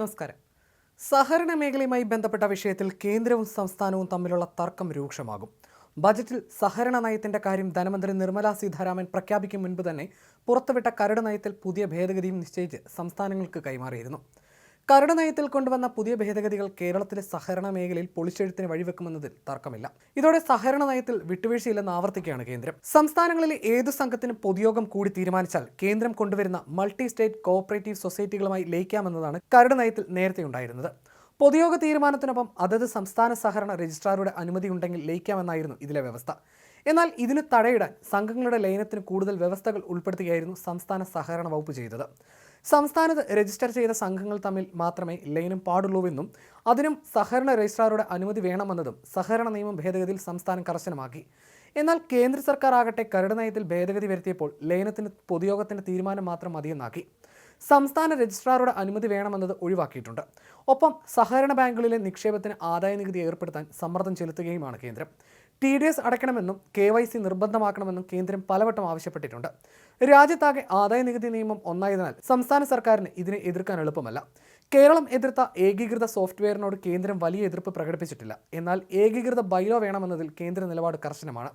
നമസ്കാരം. സഹകരണ മേഖലയുമായി ബന്ധപ്പെട്ട വിഷയത്തിൽ കേന്ദ്രവും സംസ്ഥാനവും തമ്മിലുള്ള തർക്കം രൂക്ഷമാകും. ബജറ്റിൽ സഹകരണ നയത്തിന്റെ കാര്യം ധനമന്ത്രി നിർമ്മലാ സീതാരാമൻ പ്രഖ്യാപിക്കും മുൻപ് തന്നെ പുറത്തുവിട്ട കരട് നയത്തിൽ പുതിയ ഭേദഗതിയും നിശ്ചയിച്ച് സംസ്ഥാനങ്ങൾക്ക് കൈമാറിയിരുന്നു. കരട് നയത്തിൽ കൊണ്ടുവന്ന പുതിയ ഭേദഗതികൾ കേരളത്തിലെ സഹകരണ മേഖലയിൽ പൊളിച്ചെഴുത്തിന് വഴിവെക്കുമെന്നതിൽ തർക്കമില്ല. ഇതോടെ സഹകരണ നയത്തിൽ വിട്ടുവീഴ്ചയില്ലെന്ന് ആവർത്തിക്കുകയാണ് കേന്ദ്രം. സംസ്ഥാനങ്ങളിലെ ഏതു സംഘത്തിനും പൊതുയോഗം കൂടി തീരുമാനിച്ചാൽ കേന്ദ്രം കൊണ്ടുവരുന്ന മൾട്ടി സ്റ്റേറ്റ് കോഓപ്പറേറ്റീവ് സൊസൈറ്റികളുമായി ലയിക്കാമെന്നതാണ് കരട് നയത്തിൽ നേരത്തെ ഉണ്ടായിരുന്നത്. പൊതുയോഗ തീരുമാനത്തിനൊപ്പം അതത് സംസ്ഥാന സഹകരണ രജിസ്ട്രാറുടെ അനുമതിയുണ്ടെങ്കിൽ ലയിക്കാമെന്നായിരുന്നു ഇതിലെ വ്യവസ്ഥ. എന്നാൽ ഇതിന് തടയിടാൻ സംഘങ്ങളുടെ ലയനത്തിന് കൂടുതൽ വ്യവസ്ഥകൾ ഉൾപ്പെടുത്തുകയായിരുന്നു സംസ്ഥാന സഹകരണ വകുപ്പ് ചെയ്തത്. സംസ്ഥാനത്ത് രജിസ്റ്റർ ചെയ്ത സംഘങ്ങൾ തമ്മിൽ മാത്രമേ ലയനം പാടുള്ളൂവെന്നും അതിനും സഹകരണ രജിസ്ട്രാറുടെ അനുമതി വേണമെന്നതും സഹകരണ നിയമം ഭേദഗതിയിൽ സംസ്ഥാനം കർശനമാക്കി. എന്നാൽ കേന്ദ്ര സർക്കാർ ആകട്ടെ കരട് നയത്തിൽ ഭേദഗതി വരുത്തിയപ്പോൾ ലയനത്തിന് പൊതുയോഗത്തിന്റെ തീരുമാനം മാത്രം മതിയെന്നാക്കി. സംസ്ഥാന രജിസ്ട്രാറുടെ അനുമതി വേണമെന്നത് ഒഴിവാക്കിയിട്ടുണ്ട്. ഒപ്പം സഹകരണ ബാങ്കുകളിലെ നിക്ഷേപത്തിന് ആദായനികുതി ഏർപ്പെടുത്താൻ സമ്മർദ്ദം ചെലുത്തുകയുമാണ് കേന്ദ്രം. TDS അടയ്ക്കണമെന്നും KYC നിർബന്ധമാക്കണമെന്നും കേന്ദ്രം പലവട്ടം ആവശ്യപ്പെട്ടിട്ടുണ്ട്. രാജ്യത്താകെ ആദായനികുതി നിയമം ഒന്നായതിനാൽ സംസ്ഥാന സർക്കാരിന് ഇതിനെ എതിർക്കാൻ എളുപ്പമല്ല. കേരളം എതിർത്ത ഏകീകൃത സോഫ്റ്റ്വെയറിനോട് കേന്ദ്രം വലിയ എതിർപ്പ് പ്രകടിപ്പിച്ചിട്ടില്ല. എന്നാൽ ഏകീകൃത ബൈലോ വേണമെന്നതിൽ കേന്ദ്ര നിലപാട് കർശനമാണ്.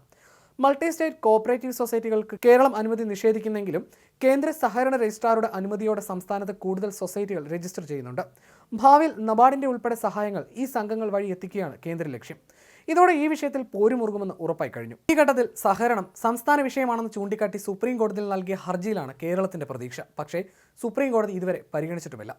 മൾട്ടി സ്റ്റേറ്റ് കോഓപ്പറേറ്റീവ് സൊസൈറ്റികൾക്ക് കേരളം അനുമതി നിഷേധിക്കുന്നെങ്കിലും കേന്ദ്ര സഹകരണ രജിസ്ട്രാറുടെ അനുമതിയോടെ സംസ്ഥാനത്ത് കൂടുതൽ സൊസൈറ്റികൾ രജിസ്റ്റർ ചെയ്യുന്നുണ്ട്. ഭാവിയിൽ നബാർഡിന്റെ ഉൾപ്പെടെ സഹായങ്ങൾ ഈ സംഘങ്ങൾ വഴി എത്തിക്കുകയാണ് കേന്ദ്ര ലക്ഷ്യം. ഇതോടെ ഈ വിഷയത്തിൽ പോരുമുറുകുമെന്ന് ഉറപ്പായി കഴിഞ്ഞു. ഈ ഘട്ടത്തിൽ സഹകരണം സംസ്ഥാന വിഷയമാണെന്ന് ചൂണ്ടിക്കാട്ടി സുപ്രീം കോടതിയിൽ നൽകിയ ഹർജിയിലാണ് കേരളത്തിന്റെ പ്രതീക്ഷ. പക്ഷേ സുപ്രീം കോടതി ഇതുവരെ പരിഗണിച്ചിട്ടുമില്ല.